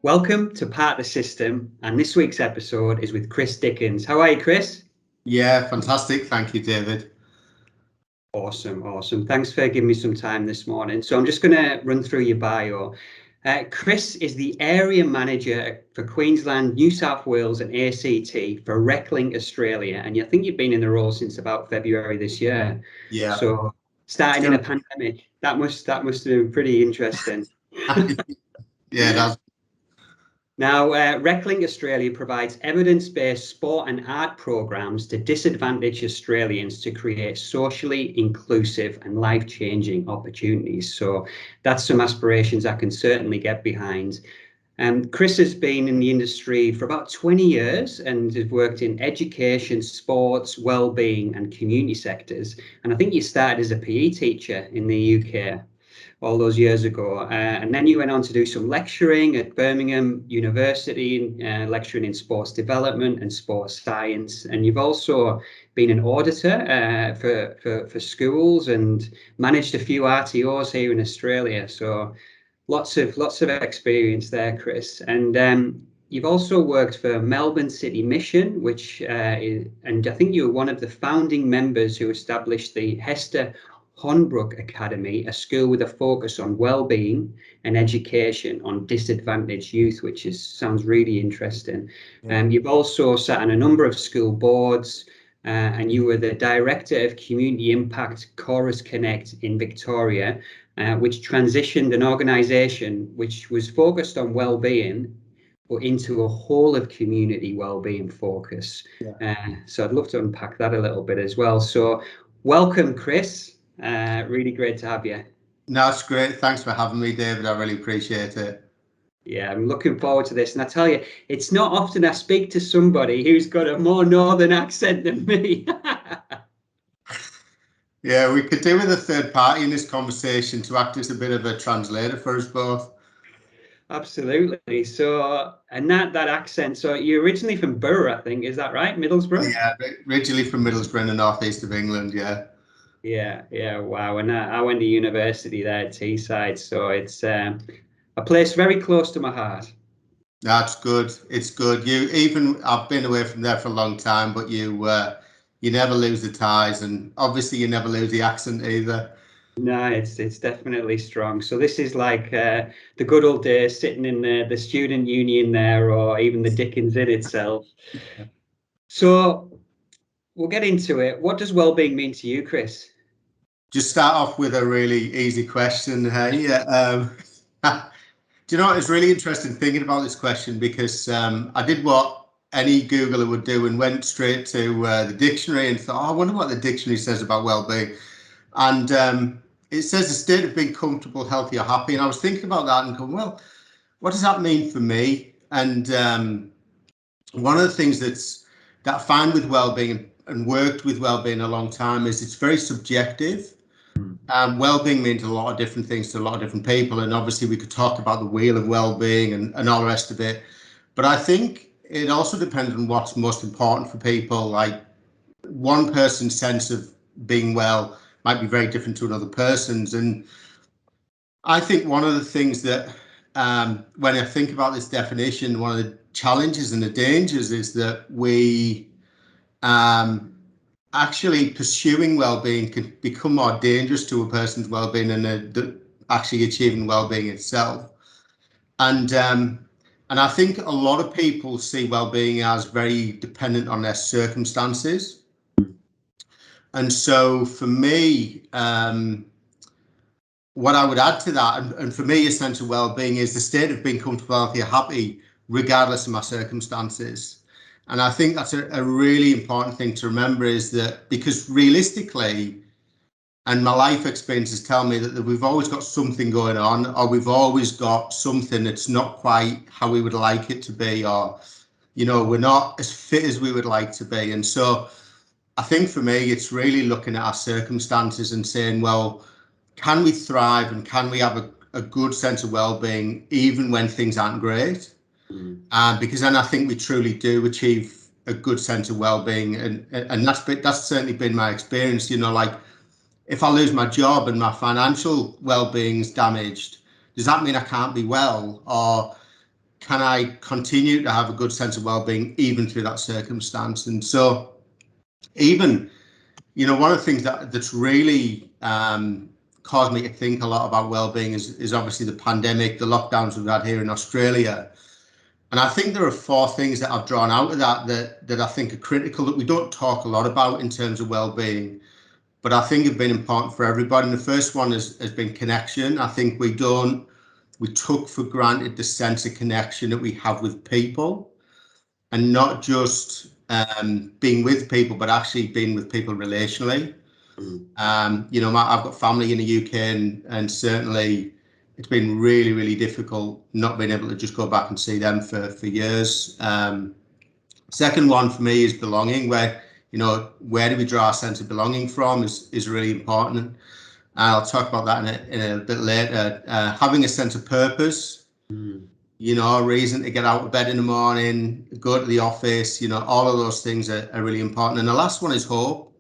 Welcome to Part of the System, and this week's episode is with Chris Dickons. How are you, Chris? Yeah, fantastic. Thank you, David. Awesome. Thanks for giving me some time this morning. So I'm just going to run through your bio. Chris is the area manager for Queensland, New South Wales and ACT for Reclink Australia, and I think you've been in the role since about February this year. Yeah. So starting in a pandemic, that must have been pretty interesting. Yeah, that's... Now, Reclink Australia provides evidence-based sport and art programs to disadvantaged Australians to create socially inclusive and life-changing opportunities. So that's some aspirations I can certainly get behind. Chris has been in the industry for about 20 years and has worked in education, sports, wellbeing and community sectors. And I think you started as a PE teacher in the UK all those years ago, and then you went on to do some lecturing at Birmingham University, lecturing in sports development and sports science, and you've also been an auditor for schools and managed a few RTOs here in Australia. So lots of experience there, Chris. And you've also worked for Melbourne City Mission, and I think you were one of the founding members who established the Hester Hornbrook Academy, a school with a focus on well-being and education on disadvantaged youth, which sounds really interesting. You've also sat on a number of school boards, and you were the director of Community Impact Chorus Connect in Victoria, which transitioned an organisation which was focused on well-being but into a whole of community well-being focus. So I'd love to unpack that a little bit as well. So welcome, Chris. Really great to have you. No, it's great. Thanks for having me, David. I really appreciate it. Yeah, I'm looking forward to this. And I tell you, it's not often I speak to somebody who's got a more northern accent than me. Yeah, we could do with a third party in this conversation to act as a bit of a translator for us both. Absolutely. So, and that accent, so you're originally from Borough, I think, is that right? Middlesbrough? Yeah, originally from Middlesbrough in the northeast of England, yeah. Yeah, wow. And I went to university there at Teesside, so it's a place very close to my heart. That's good. It's good. I've been away from there for a long time, but you never lose the ties, and obviously you never lose the accent either. No, it's definitely strong. So this is like the good old days, sitting in the student union there, or even the Dickens Inn itself. So we'll get into it. What does well-being mean to you, Chris? Just start off with a really easy question. Hey, do you know what? It's really interesting thinking about this question because I did what any Googler would do and went straight to the dictionary and thought, I wonder what the dictionary says about well-being. And it says a state of being comfortable, healthy, or happy. And I was thinking about that and going, well, what does that mean for me? And one of the things that I find with well-being and worked with well-being a long time is it's very subjective. Well-being means a lot of different things to a lot of different people, and obviously we could talk about the wheel of well-being and all the rest of it, but I think it also depends on what's most important for people. Like one person's sense of being well might be very different to another person's, and I think one of the things that when I think about this definition, one of the challenges and the dangers is that we actually pursuing well-being can become more dangerous to a person's well-being than actually achieving well-being itself. And I think a lot of people see well-being as very dependent on their circumstances. And so for me, what I would add to that, and for me, essential well-being is the state of being comfortable, healthy, or happy, regardless of my circumstances. And I think that's a really important thing to remember, is that because realistically, and my life experiences tell me that we've always got something going on, or we've always got something that's not quite how we would like it to be, or, we're not as fit as we would like to be. And so I think for me, it's really looking at our circumstances and saying, well, can we thrive and can we have a good sense of well-being even when things aren't great? Because then I think we truly do achieve a good sense of well-being, and that's certainly been my experience. Like if I lose my job and my financial well-being's damaged, does that mean I can't be well, or can I continue to have a good sense of well-being even through that circumstance? And so even, one of the things that's really caused me to think a lot about well-being is obviously the pandemic, the lockdowns we've had here in Australia. And I think there are 4 things that I've drawn out of that I think are critical, that we don't talk a lot about in terms of well-being, but I think have been important for everybody. And the first one has been connection. I think we took for granted the sense of connection that we have with people, and not just being with people, but actually being with people relationally. I've got family in the UK, and certainly it's been really, really difficult not being able to just go back and see them for years. Second one for me is belonging, where do we draw our sense of belonging from is really important. And I'll talk about that in a bit later. Having a sense of purpose, a reason to get out of bed in the morning, go to the office, all of those things are really important. And the last one is hope.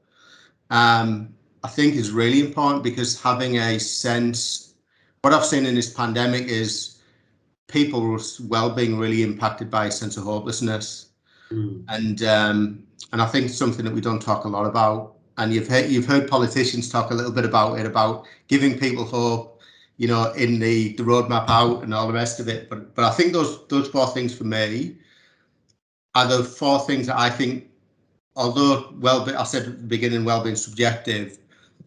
I think is really important, because having a sense, what I've seen in this pandemic is people's well-being really impacted by a sense of hopelessness. And I think it's something that we don't talk a lot about. And you've heard politicians talk a little bit about it, about giving people hope, in the roadmap out and all the rest of it. But I think those 4 things for me are the 4 things that I think, although I said at the beginning, well-being subjective,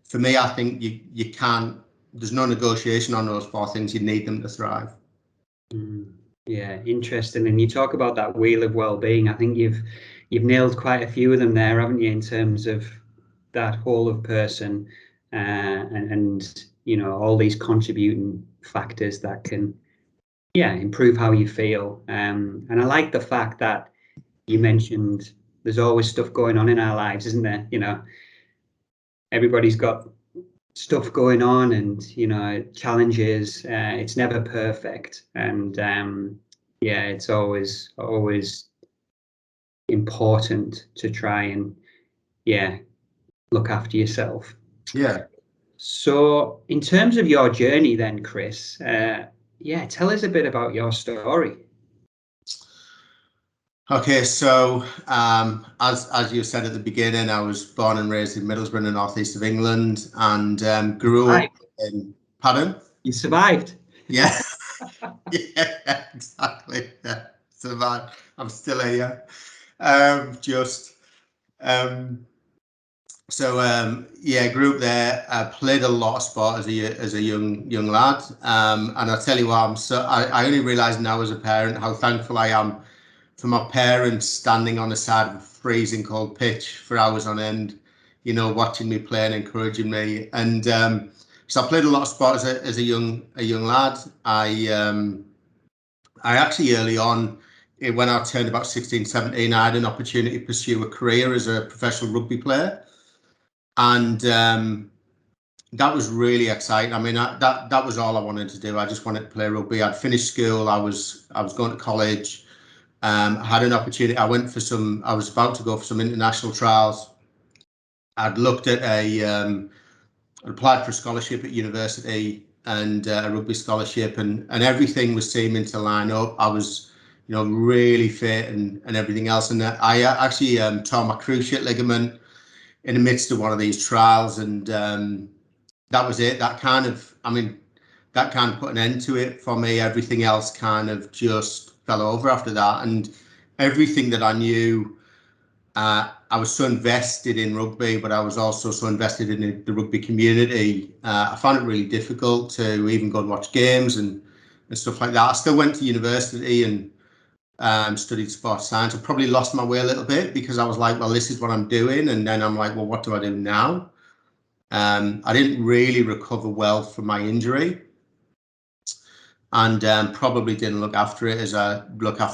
for me, I think you can't, there's no negotiation on those 4 things. You need them to thrive. Yeah, interesting. And you talk about that wheel of well-being. I think you've nailed quite a few of them there, haven't you, in terms of that whole of person, and all these contributing factors that can improve how you feel. And I like the fact that you mentioned there's always stuff going on in our lives, isn't there? Everybody's got stuff going on, and challenges. It's never perfect, and it's always important to try and look after yourself. So in terms of your journey then, Chris, tell us a bit about your story. Okay, so as you said at the beginning, I was born and raised in Middlesbrough in the northeast of England, and grew up in... Pardon? You survived. Yeah. Yeah, exactly. Yeah, survived. I'm still here. Grew up there. I played a lot of sport as a young lad, and I tell you what, I only realise now as a parent how thankful I am for my parents standing on the side of a freezing cold pitch for hours on end, watching me play and encouraging me. And so I played a lot of sport as a young lad. I actually early on, when I turned about 16, 17, I had an opportunity to pursue a career as a professional rugby player. And that was really exciting. I mean, that was all I wanted to do. I just wanted to play rugby. I'd finished school. I was going to college. I had an opportunity. I was about to go for some international trials. I'd looked at I'd applied for a scholarship at university, and a rugby scholarship, and everything was seeming to line up. I was, really fit and everything else. And I actually tore my cruciate ligament in the midst of one of these trials, and that was it. That kind of put an end to it for me. Everything else kind of just fell over after that, and everything that I knew, I was so invested in rugby, but I was also so invested in the rugby community. I found it really difficult to even go and watch games and stuff like that. I still went to university and studied sports science. I probably lost my way a little bit, because I was like, well, this is what I'm doing. And then I'm like, well, what do I do now? I didn't really recover well from my injury, and probably didn't look after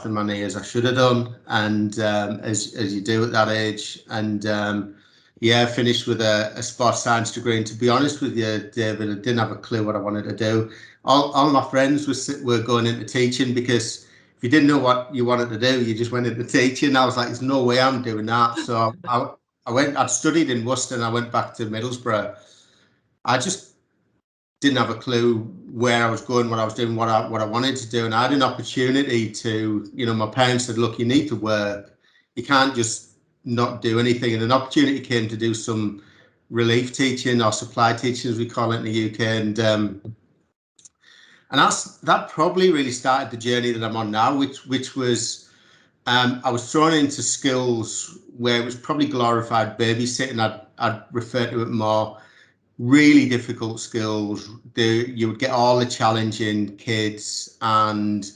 my knee as I should have done, and as you do at that age. And finished with a sports science degree. And to be honest with you, David, I didn't have a clue what I wanted to do. All my friends were going into teaching, because if you didn't know what you wanted to do, you just went into teaching. I was like, there's no way I'm doing that. So I'd studied in Worcester, and I went back to Middlesbrough. I just didn't have a clue where I was going, what I was doing, what I wanted to do. And I had an opportunity to, my parents said, look, you need to work. You can't just not do anything. And an opportunity came to do some relief teaching or supply teaching, as we call it in the UK. And that probably really started the journey that I'm on now, which was, I was thrown into skills where it was probably glorified babysitting. I'd refer to it more. Really difficult skills. You would get all the challenging kids, and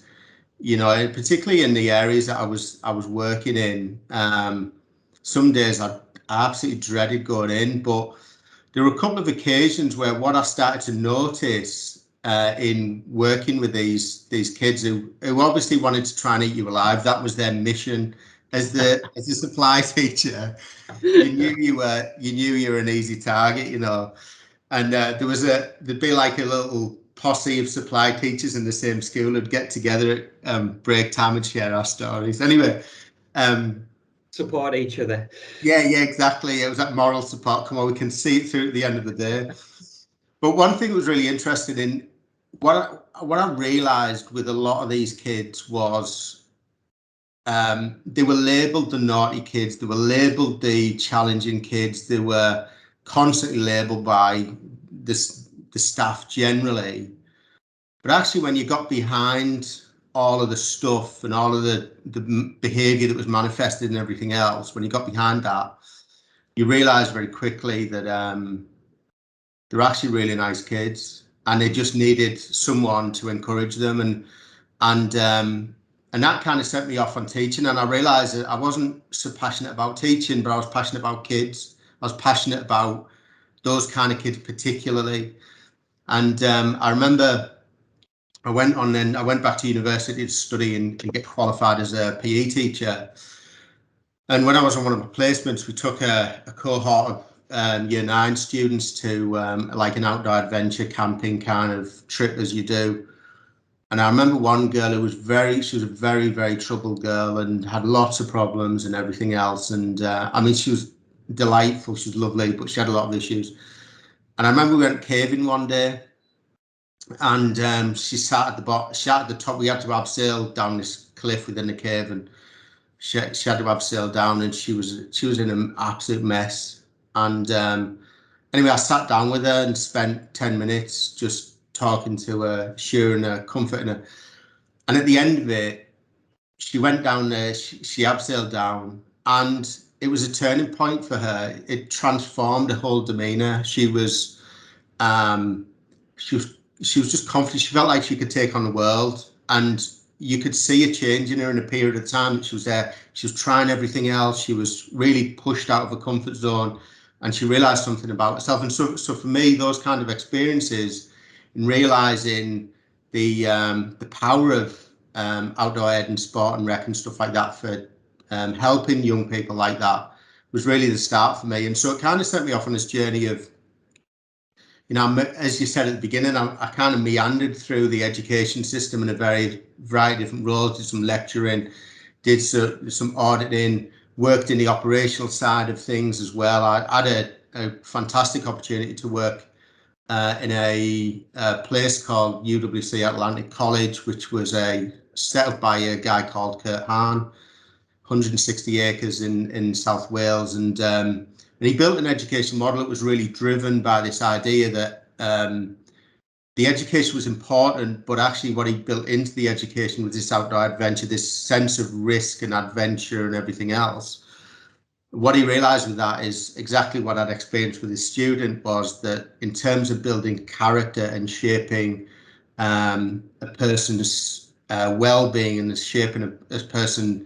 particularly in the areas that I was working in. Some days I absolutely dreaded going in, but there were a couple of occasions where what I started to notice in working with these kids who obviously wanted to try and eat you alive. That was their mission as a supply teacher. You knew you were an easy target, and there'd be like a little posse of supply teachers in the same school who'd get together at break time and share our stories. Anyway, support each other. Yeah, exactly. It was that moral support. Come on, we can see it through at the end of the day. But one thing that was really interesting in what I realised with a lot of these kids was they were labelled the naughty kids, they were labelled the challenging kids, they were constantly labelled by the staff generally. But actually, when you got behind all of the stuff and all of the behaviour that was manifested and everything else, when you got behind that, you realise very quickly that they're actually really nice kids, and they just needed someone to encourage them, and that kind of set me off on teaching. And I realised that I wasn't so passionate about teaching, but I was passionate about kids. I was passionate about those kind of kids particularly. And I remember I went back to university to study and get qualified as a PE teacher. And when I was on one of my placements, we took a cohort of year 9 students to like an outdoor adventure camping kind of trip as you do. And I remember one girl who she was a very, very troubled girl and had lots of problems and everything else. And I mean, she was delightful, she was lovely, but she had a lot of issues. And I remember we went caving one day, and she sat at the top. We had to abseil down this cliff within the cave, and she had to abseil down, and she was in an absolute mess. And anyway, I sat down with her and spent 10 minutes just talking to her, sharing her, comforting her. And at the end of it, she went down there, she abseiled down, and it was a turning point for her. It transformed her whole demeanor. She was just confident. She felt like she could take on the world, and you could see a change in her in a period of time that she was there. She was trying everything else. She was really pushed out of her comfort zone, and she realized something about herself. And so for me, those kind of experiences, in realizing the power of outdoor ed and sport and rec and stuff like that for helping young people like that, was really the start for me. And so it kind of set me off on this journey of, as you said at the beginning, I kind of meandered through the education system in a variety of different roles. Did some lecturing, did some auditing, worked in the operational side of things as well. I had a fantastic opportunity to work in a place called UWC Atlantic College, which was set up by a guy called Kurt Hahn, 160 acres in South Wales, and he built an education model that was really driven by this idea that the education was important, but actually what he built into the education was this outdoor adventure, this sense of risk and adventure and everything else. What he realized with that is exactly what I'd experienced with his student, was that in terms of building character and shaping a person's well-being and shaping a person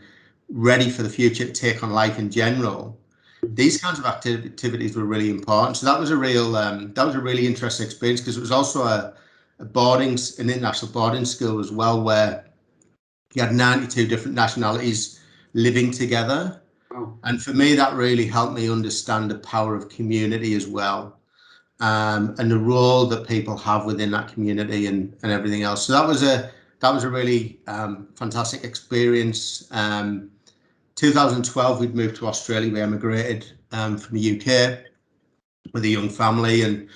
ready for the future to take on life in general, these kinds of activities were really important. So that was a really interesting experience, because it was also an international boarding school as well, where you had 92 different nationalities living together. Oh. And for me, that really helped me understand the power of community as well, and the role that people have within that community and everything else. So that was a really fantastic experience. 2012, we'd moved to Australia. We emigrated from the UK with a young family, and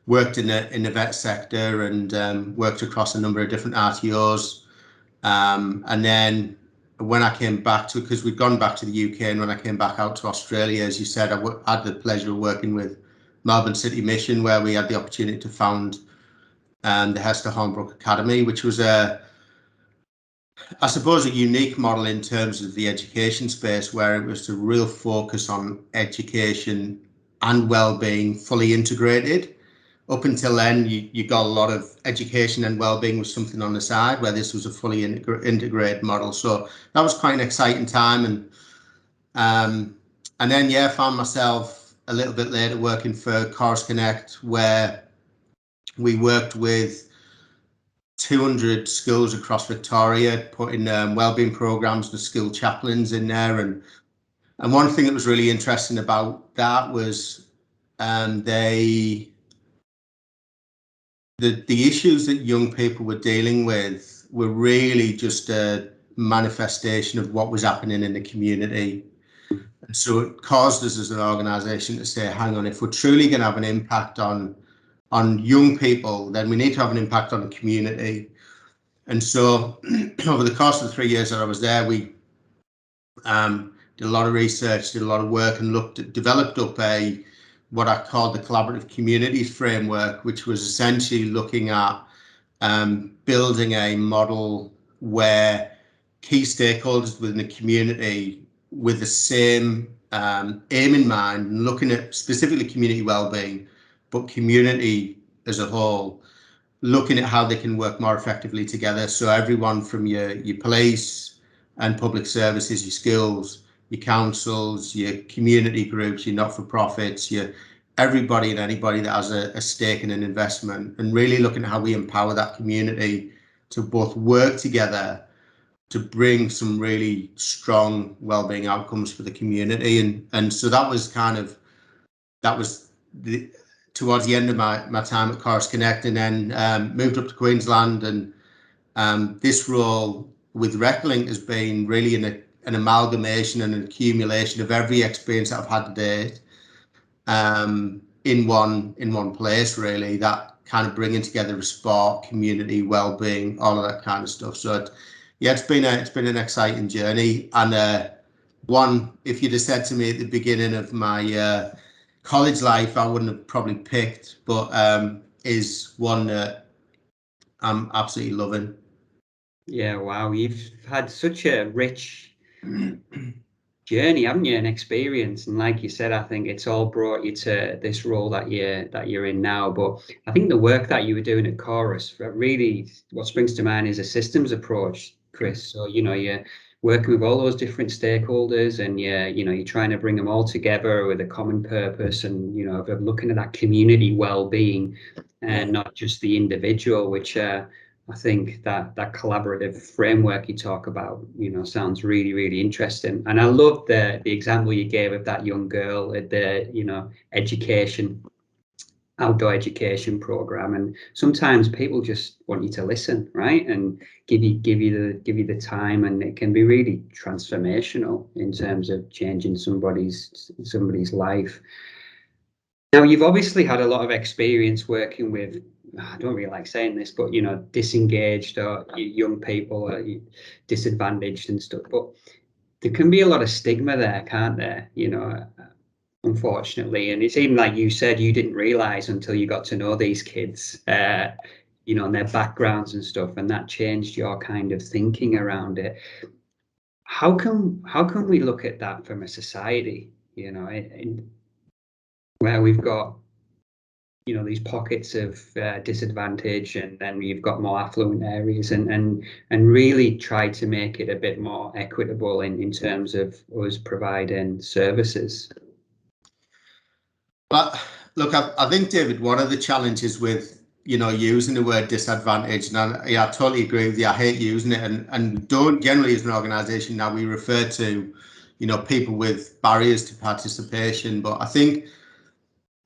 worked in the vet sector and worked across a number of different RTOs. And then when I came back to, because we'd gone back to the UK, and when I came back out to Australia, as you said, I had the pleasure of working with Melbourne City Mission, where we had the opportunity to found the Hester Hornbrook Academy, which was I suppose a unique model in terms of the education space, where it was a real focus on education and well-being fully integrated. Up until then, you got a lot of education and well-being was something on the side, where this was a fully integrated model. So that was quite an exciting time. And then, yeah, found myself a little bit later working for Chorus Connect, where we worked with 200 schools across Victoria, putting wellbeing programs and school chaplains in there. And one thing that was really interesting about that was the issues that young people were dealing with were really just a manifestation of what was happening in the community. And so it caused us as an organisation to say, hang on, if we're truly going to have an impact on young people, then we need to have an impact on the community. And so over the course of the 3 years that I was there, we did a lot of research, did a lot of work, and developed up what I called the collaborative communities framework, which was essentially looking at building a model where key stakeholders within the community, with the same aim in mind, and looking at specifically community wellbeing, but community as a whole, looking at how they can work more effectively together. So everyone from your police and public services, your schools, your councils, your community groups, your not-for-profits, everybody and anybody that has a stake in an investment, and really looking at how we empower that community to both work together to bring some really strong wellbeing outcomes for the community. And so that was towards the end of my time at Chorus Connect, and then moved up to Queensland. And this role with Reclink has been really an amalgamation and an accumulation of every experience that I've had to date in one place, really, that kind of bringing together sport, community, well-being, all of that kind of stuff. So it's been an exciting journey. And if you'd have said to me at the beginning of my college life, I wouldn't have probably picked, but is one that I'm absolutely loving. Yeah, wow, you've had such a rich journey, haven't you, and experience. And like you said, I think it's all brought you to this role that you're in now. But I think the work that you were doing at Chorus, really, what springs to mind is a systems approach, Chris. So you're working with all those different stakeholders, and you're trying to bring them all together with a common purpose, and of looking at that community well-being and not just the individual, which I think that collaborative framework you talk about, sounds really, really interesting. And I love the example you gave of that young girl at the, outdoor education program. And sometimes people just want you to listen, right, and give you the time, and it can be really transformational in terms of changing somebody's life. Now, you've obviously had a lot of experience working with, I don't really like saying this, but disengaged or young people or disadvantaged and stuff. But there can be a lot of stigma there, can't there? Unfortunately. And it's even like you said, you didn't realize until you got to know these kids, and their backgrounds and stuff, and that changed your kind of thinking around it. How can we look at that from a society, where we've got these pockets of disadvantage, and then you've got more affluent areas, and really try to make it a bit more equitable in terms of us providing services? But look, I think, David, one of the challenges with using the word disadvantage, and I totally agree with you. I hate using it, and don't generally, as an organisation now, we refer to people with barriers to participation. But I think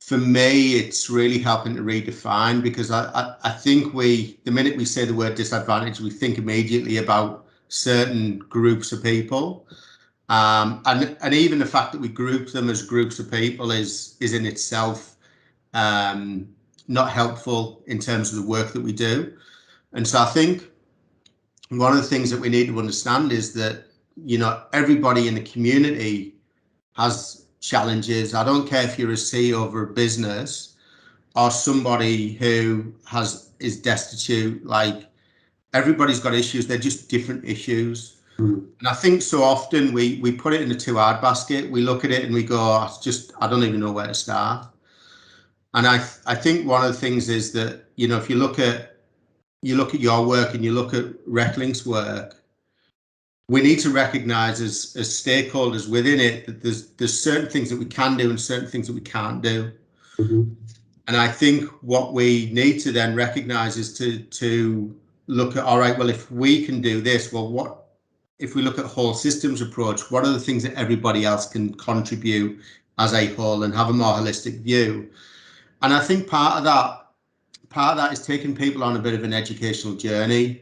for me, it's really helping to redefine, because I think the minute we say the word disadvantage, we think immediately about certain groups of people. And even the fact that we group them as groups of people is in itself not helpful in terms of the work that we do. And so I think one of the things that we need to understand is that, everybody in the community has challenges. I don't care if you're a CEO of a business or somebody who is destitute. Like, everybody's got issues. They're just different issues. And I think so often we put it in a too hard basket. We look at it and we go, I don't even know where to start. And I think one of the things is that, if you look at your work and you look at Reclink's work, we need to recognize as stakeholders within it that there's certain things that we can do and certain things that we can't do. And I think what we need to then recognize is to look at, all right, well, if we can do this, well, what if we look at whole systems approach, what are the things that everybody else can contribute as a whole and have a more holistic view? And I think part of that is taking people on a bit of an educational journey.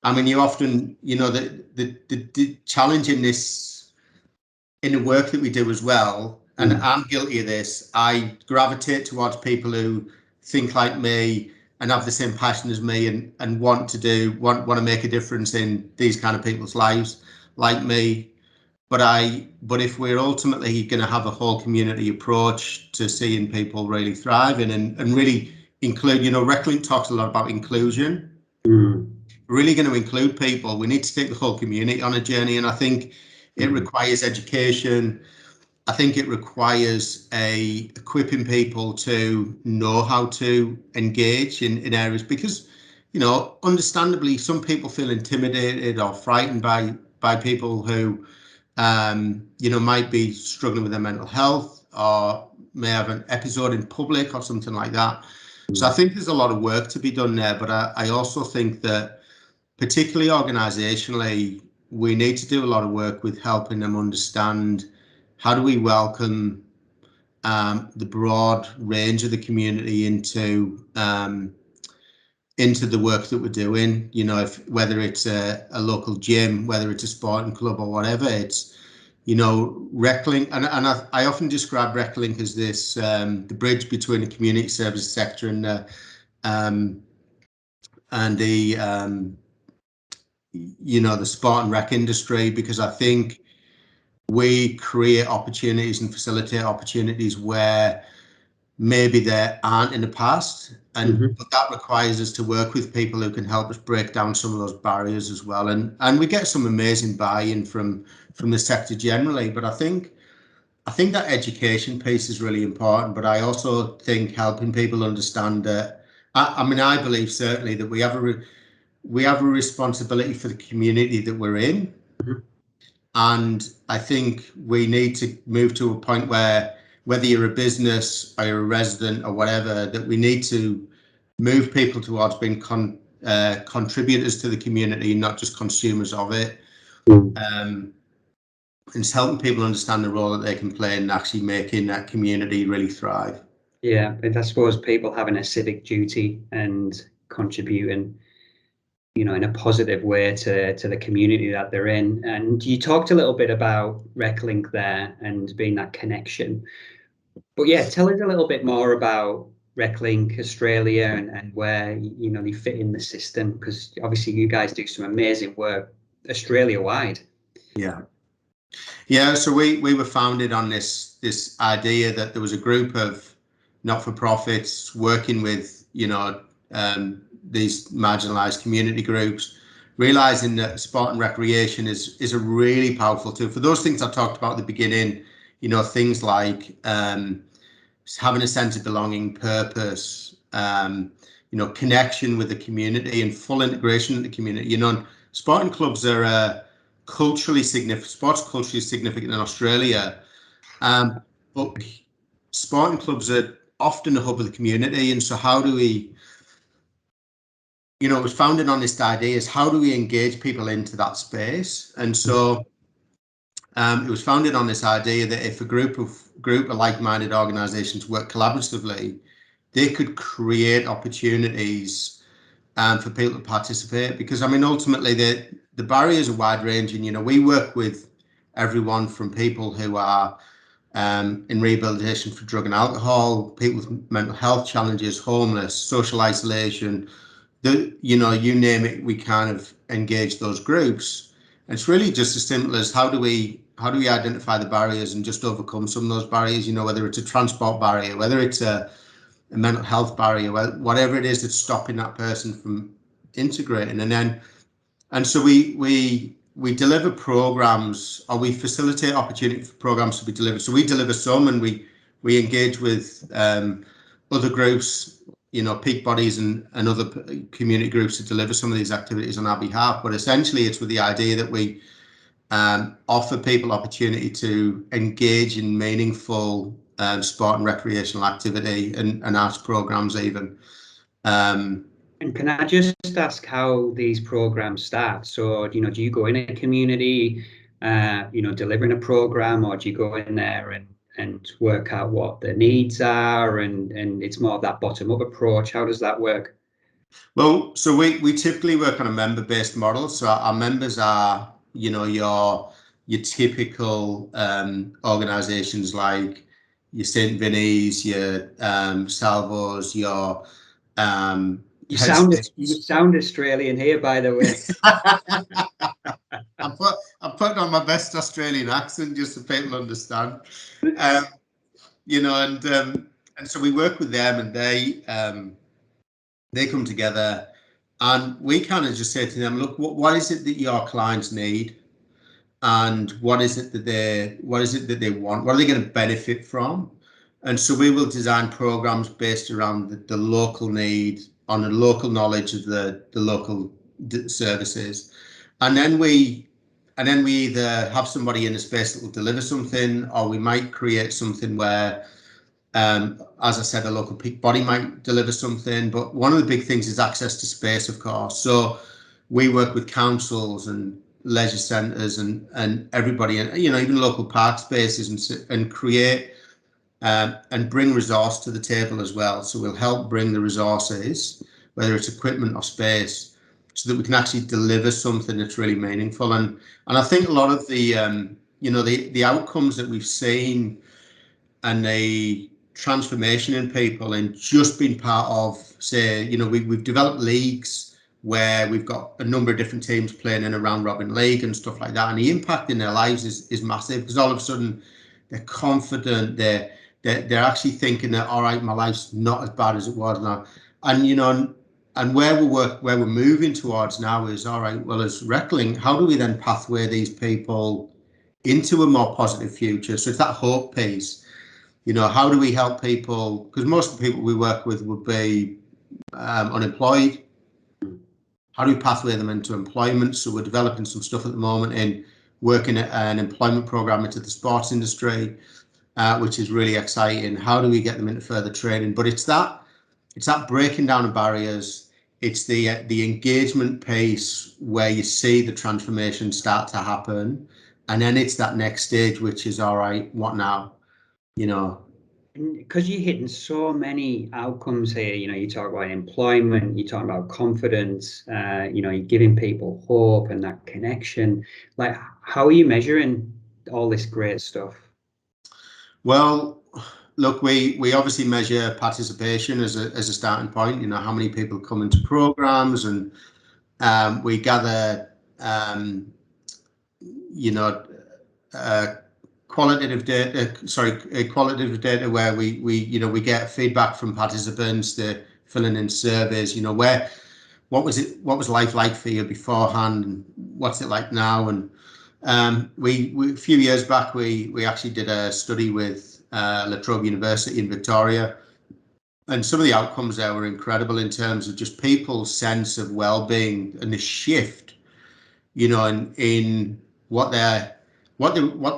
I mean, you often, the challenge in the work that we do as well, and I'm guilty of this, I gravitate towards people who think like me and have the same passion as me and want to make a difference in these kind of people's lives like me. But if we're ultimately going to have a whole community approach to seeing people really thriving and really include, Reclink talks a lot about inclusion. Really going to include people, we need to take the whole community on a journey. And I think it requires education. I think it requires equipping people to know how to engage in areas because, understandably, some people feel intimidated or frightened by people who, might be struggling with their mental health or may have an episode in public or something like that. So I think there's a lot of work to be done there. But I also think that particularly organisationally, we need to do a lot of work with helping them understand how do we welcome the broad range of the community into the work that we're doing. Whether it's a local gym, whether it's a sporting club or whatever, it's Reclink, and I often describe Reclink as this the bridge between the community services sector and the sport and rec industry, because I think we create opportunities and facilitate opportunities where maybe there aren't in the past, but that requires us to work with people who can help us break down some of those barriers as well. And we get some amazing buy-in from the sector generally, but I think that education piece is really important. But I also think helping people understand that, I believe certainly that we have a responsibility for the community that we're in. And I think we need to move to a point where, whether you're a business or you're a resident or whatever, that we need to move people towards being contributors to the community, not just consumers of it. And it's helping people understand the role that they can play in actually making that community really thrive. Yeah, I suppose people having a civic duty and contributing, in a positive way to the community that they're in. And you talked a little bit about Reclink there and being that connection. But yeah, tell us a little bit more about Reclink Australia and where they fit in the system, because obviously you guys do some amazing work Australia wide. Yeah. So we were founded on this idea that there was a group of not-for-profits working with these marginalised community groups, realising that sport and recreation is a really powerful tool for those things I talked about at the beginning. Things like having a sense of belonging, purpose, connection with the community and full integration in the community. Sporting clubs are culturally significant. Sports culturally significant in Australia, but sporting clubs are often the hub of the community. And so how do we, it was founded on this idea, is how do we engage people into that space? And so it was founded on this idea that if a group of like-minded organizations work collaboratively, they could create opportunities for people to participate. Because ultimately the barriers are wide ranging. We work with everyone from people who are in rehabilitation for drug and alcohol, people with mental health challenges, homeless, social isolation, you name it, we kind of engage those groups. And it's really just as simple as how do we identify the barriers and just overcome some of those barriers, whether it's a transport barrier, whether it's a mental health barrier, whatever it is that's stopping that person from integrating. And so we deliver programs, or we facilitate opportunity for programs to be delivered. So we deliver some, and we engage with other groups, peak bodies and other community groups to deliver some of these activities on our behalf. But essentially, it's with the idea that we offer people opportunity to engage in meaningful sport and recreational activity and arts programs even. And can I just ask how these programs start? So, do you go in a community, delivering a program, or do you go in there and work out what the needs are, and it's more of that bottom-up approach? How does that work? Well, so we typically work on a member-based model. So our members are, your typical organizations like your St. Vinny's, your Salvos, your You sound Australian here, by the way. I'm putting on my best Australian accent just so people understand. And so we work with them, and they come together, and we kind of just say to them, look, what is it that your clients need, and what is it that they want? What are they going to benefit from? And so we will design programs based around the local need, on the local knowledge of the local services, and then we either have somebody in the space that will deliver something, or we might create something where, as I said, a local peak body might deliver something. But one of the big things is access to space, of course. So we work with councils and leisure centres and everybody, and even local park spaces, and create and bring resource to the table as well. So we'll help bring the resources, whether it's equipment or space, so that we can actually deliver something that's really meaningful. And I think a lot of the the outcomes that we've seen, and the transformation in people, and just being part of, say, we've developed leagues where we've got a number of different teams playing in a round robin league and stuff like that, and the impact in their lives is massive, because all of a sudden they're confident, they're actually thinking that, all right, my life's not as bad as it was now. And where we're moving towards now is, all right, well, as Reclink, how do we then pathway these people into a more positive future? So it's that hope piece. How do we help people? Because most of the people we work with would be unemployed. How do we pathway them into employment? So we're developing some stuff at the moment in working at an employment program into the sports industry, which is really exciting. How do we get them into further training? But it's that breaking down of barriers. It's the engagement piece where you see the transformation start to happen, and then it's that next stage, which is, all right, what now? Because you're hitting so many outcomes here, you talk about employment, you talk about confidence, you're giving people hope and that connection. Like, how are you measuring all this great stuff? Well, look, we obviously measure participation as a starting point. How many people come into programs, and we gather qualitative data where we get feedback from participants to filling in surveys. What was life like for you beforehand, and what's it like now? And we a few years back we actually did a study with La Trobe University in Victoria, and some of the outcomes there were incredible in terms of just people's sense of well-being and the shift, in what they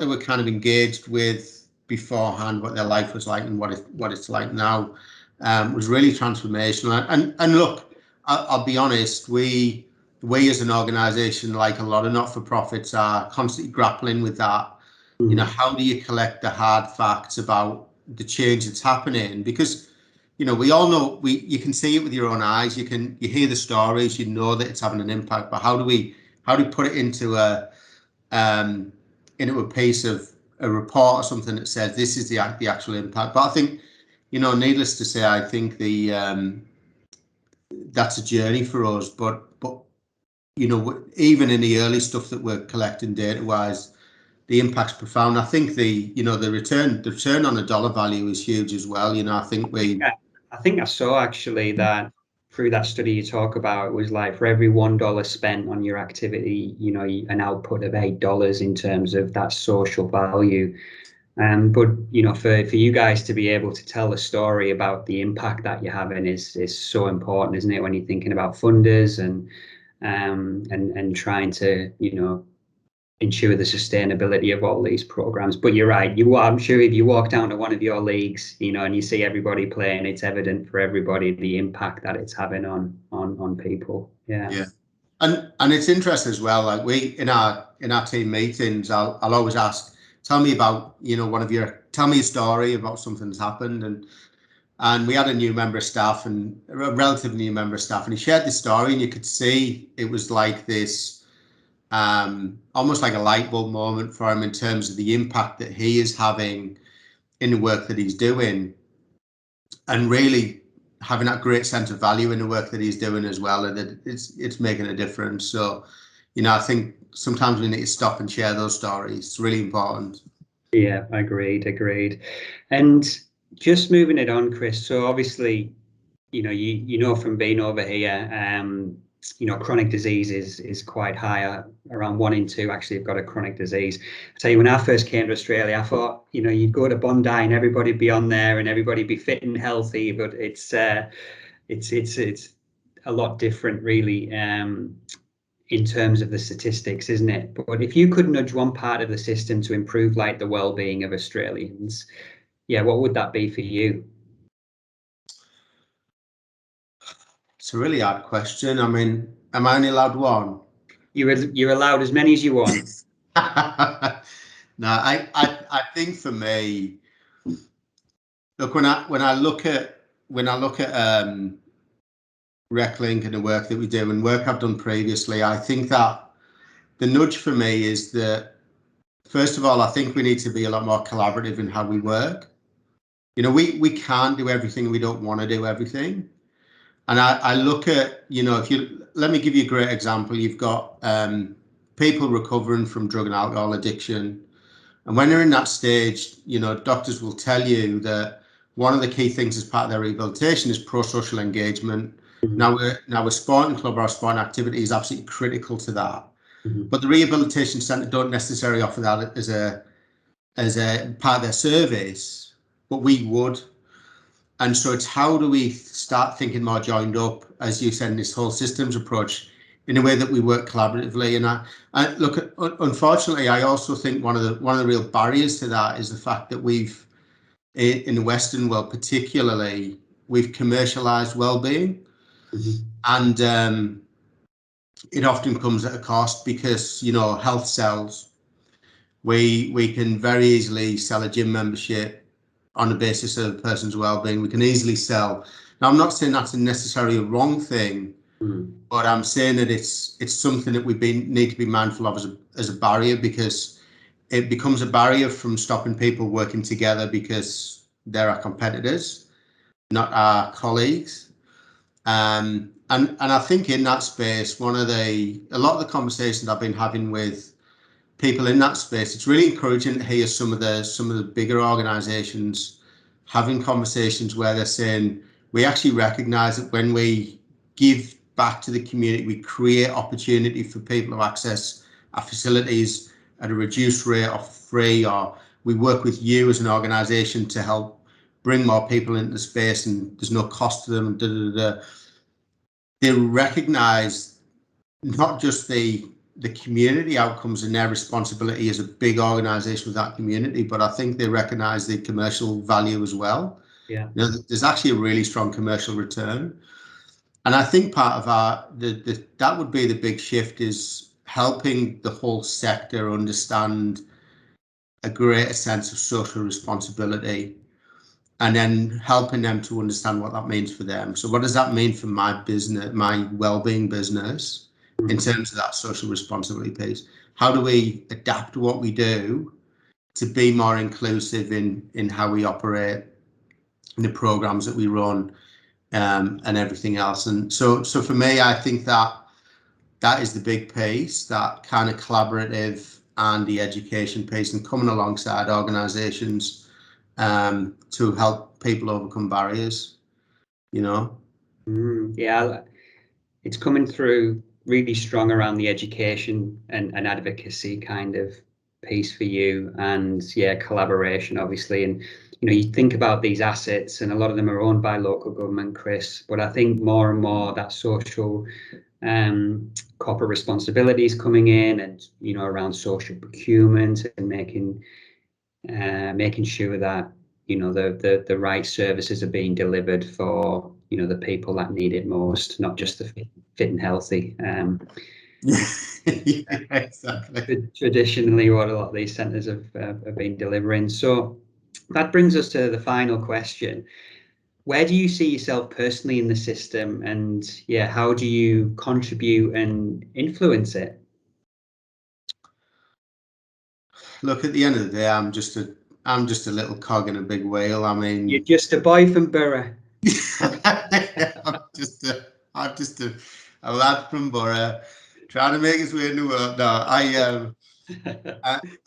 were kind of engaged with beforehand, what their life was like, and what it's like now, was really transformational. And look, I'll be honest, we as an organisation, like a lot of not-for-profits, are constantly grappling with that. How do you collect the hard facts about the change that's happening? Because we all know, you can see it with your own eyes, you hear the stories, that it's having an impact, but how do we put it into a piece of a report or something that says this is the actual impact. But I think, needless to say, I think that's a journey for us. But even in the early stuff that we're collecting data wise, the impact's profound. I think the return on the dollar value is huge as well. I think I saw actually that through that study you talk about, it was like for every $1 spent on your activity, an output of $8 in terms of that social value. But for you guys to be able to tell a story about the impact that you're having is so important, isn't it? When you're thinking about funders and trying to ensure the sustainability of all these programs. But you're right. I'm sure if you walk down to one of your leagues, and you see everybody playing, it's evident for everybody the impact that it's having on people. Yeah. Yeah. And it's interesting as well. Like we in our team meetings, I'll always ask, tell me about tell me a story about something that's happened. And we had a new member of staff, and a relatively new member of staff, and he shared this story, and you could see it was like this, almost like a light bulb moment for him in terms of the impact that he is having in the work that he's doing, and really having that great sense of value in the work that he's doing as well, and that it's making a difference. So, I think sometimes we need to stop and share those stories. It's really important. Yeah, agreed. And just moving it on, Chris. So obviously, you know from being over here, chronic disease is quite high. Around 1 in 2 actually have got a chronic disease. I tell you, when I first came to Australia, I thought, you'd go to Bondi and everybody'd be on there and everybody'd be fit and healthy, but it's a lot different, really. In terms of the statistics, isn't it? But if you could nudge one part of the system to improve like the well-being of Australians, what would that be for you? It's a really hard question. I mean, am I only allowed one? You're allowed as many as you want. No, I think for me, look, when I look at Reclink and the work that we do and work I've done previously, I think that the nudge for me is that, first of all, I think we need to be a lot more collaborative in how we work. We can't do everything. We don't want to do everything. And I look at, let me give you a great example. You've got people recovering from drug and alcohol addiction. And when they're in that stage, doctors will tell you that one of the key things as part of their rehabilitation is pro-social engagement. Mm-hmm. Now, a sporting club or a sporting activity is absolutely critical to that. Mm-hmm. But the rehabilitation centre don't necessarily offer that as a part of their service, but we would. And so it's how do we start thinking more joined up, as you said, in this whole systems approach, in a way that we work collaboratively. And I look, unfortunately, I also think one of the real barriers to that is the fact that we've, in the Western world particularly, we've commercialized well-being. Mm-hmm. And it often comes at a cost because, health sells. We can very easily sell a gym membership on the basis of a person's well-being. We can easily sell. Now, I'm not saying that's necessarily a wrong thing, but I'm saying that it's something that we need to be mindful of as a barrier, because it becomes a barrier from stopping people working together because they're our competitors, not our colleagues. And I think in that space, a lot of the conversations I've been having with people in that space, it's really encouraging to hear some of the bigger organizations having conversations where they're saying, we actually recognize that when we give back to the community, we create opportunity for people to access our facilities at a reduced rate or free, or we work with you as an organization to help bring more people into the space and there's no cost to them. They recognize not just the community outcomes and their responsibility as a big organization with that community, but I think they recognize the commercial value as well. Yeah. There's actually a really strong commercial return. And I think part of that would be the big shift, is helping the whole sector understand a greater sense of social responsibility, and then helping them to understand what that means for them. So what does that mean for my business, my wellbeing business, in terms of that social responsibility piece? How do we adapt what we do to be more inclusive in how we operate, in the programs that we run, and everything else. And so for me, I think that is the big piece, that kind of collaborative and the education piece, and coming alongside organisations to help people overcome barriers, you know. Yeah, it's coming through really strong around the education and advocacy kind of piece for you, and yeah, collaboration obviously. And you think about these assets, and a lot of them are owned by local government, Chris, but I think more and more that social corporate responsibility is coming in, and around social procurement and making sure that the right services are being delivered for the people that need it most, not just the fit and healthy. Yeah, exactly. Traditionally, what a lot of these centres have been delivering. So that brings us to the final question. Where do you see yourself personally in the system, and yeah, how do you contribute and influence it? Look, at the end of the day, I'm just a little cog in a big wheel. I mean, You're just a boy from Borough. I'm just a lad from Borough trying to make his way in the world. No,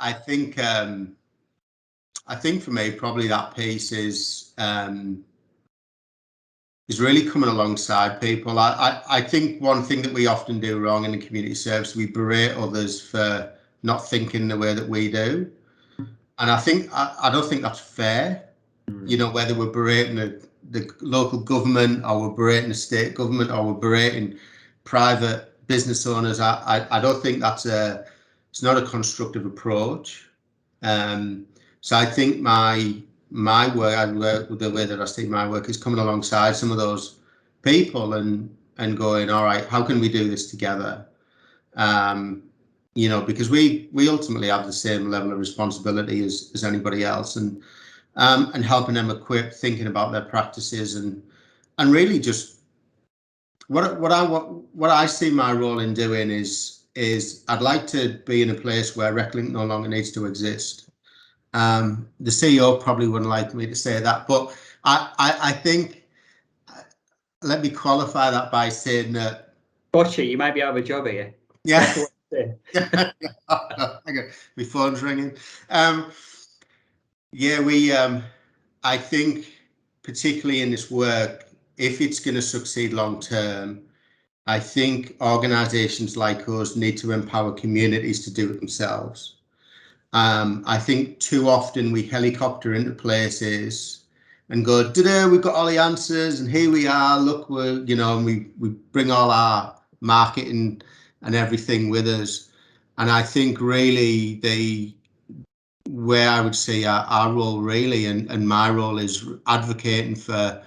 I think for me, probably that piece is really coming alongside people. I think one thing that we often do wrong in the community service, we berate others for not thinking the way that we do. And I don't think that's fair. Whether we're berating the local government, or we're berating the state government, or we're berating private business owners, I don't think it's not a constructive approach. So I think my work, the way that I see my work, is coming alongside some of those people and going, all right, how can we do this together? Because we ultimately have the same level of responsibility as anybody else, and helping them equip, thinking about their practices, and really just what I see my role in doing is I'd like to be in a place where Reclink no longer needs to exist. The CEO probably wouldn't like me to say that, but I think, let me qualify that by saying that. Gotcha, you might be out of a job here. Yeah. My phone's ringing. I think, particularly in this work, if it's going to succeed long term, I think organisations like us need to empower communities to do it themselves. I think too often we helicopter into places and go, we've got all the answers, and here we are, look, and we bring all our marketing and everything with us. And I think really where I would say our role really, and my role, is advocating for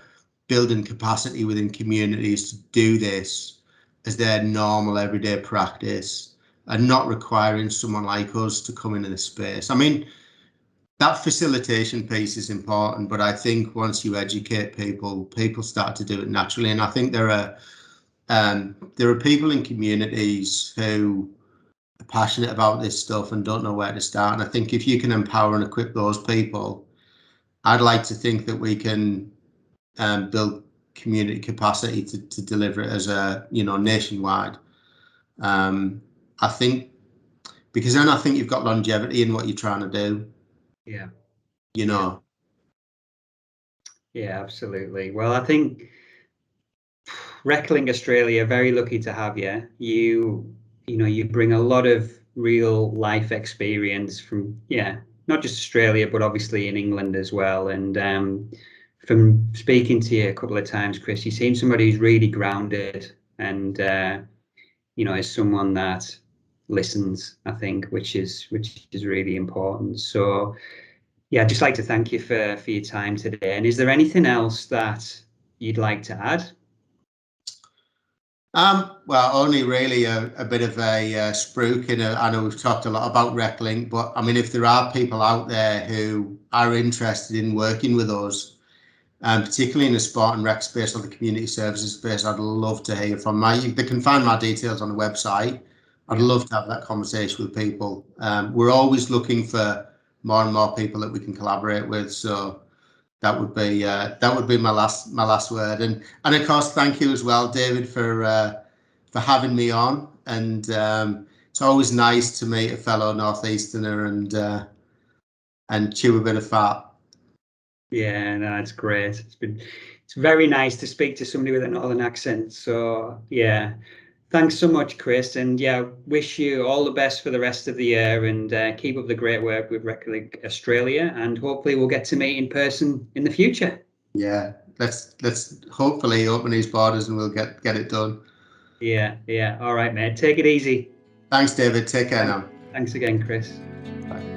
building capacity within communities to do this as their normal everyday practice, and not requiring someone like us to come into the space. I mean, that facilitation piece is important, but I think once you educate people start to do it naturally. And I think there are people in communities who are passionate about this stuff and don't know where to start. And I think if you can empower and equip those people, I'd like to think that we can build community capacity to deliver it as a nationwide. I think, because then I think you've got longevity in what you're trying to do. Yeah. Yeah, absolutely. Well, I think Reclink Australia, very lucky to have you. You bring a lot of real life experience from not just Australia, but obviously in England as well. And from speaking to you a couple of times, Chris, you seem somebody who's really grounded, and is someone that listens, I think, which is really important. So yeah, I'd just like to thank you for your time today. And is there anything else that you'd like to add? Well, only really a bit of a spruik. I know we've talked a lot about Reclink, but I mean, if there are people out there who are interested in working with us, particularly in the sport and rec space or the community services space, I'd love to hear from you. They can find my details on the website. I'd love to have that conversation with people. We're always looking for more and more people that we can collaborate with. So that would be my last word. And of course, thank you as well, David, for having me on. And it's always nice to meet a fellow Northeasterner and chew a bit of fat. Yeah, no, it's great. It's very nice to speak to somebody with a northern accent. So yeah, thanks so much, Chris. And yeah, wish you all the best for the rest of the year, and keep up the great work with Reclink Australia. And hopefully we'll get to meet in person in the future. Yeah, let's hopefully open these borders and we'll get it done. Yeah. All right, mate. Take it easy. Thanks, David. Take care now. Thanks again, Chris. Bye.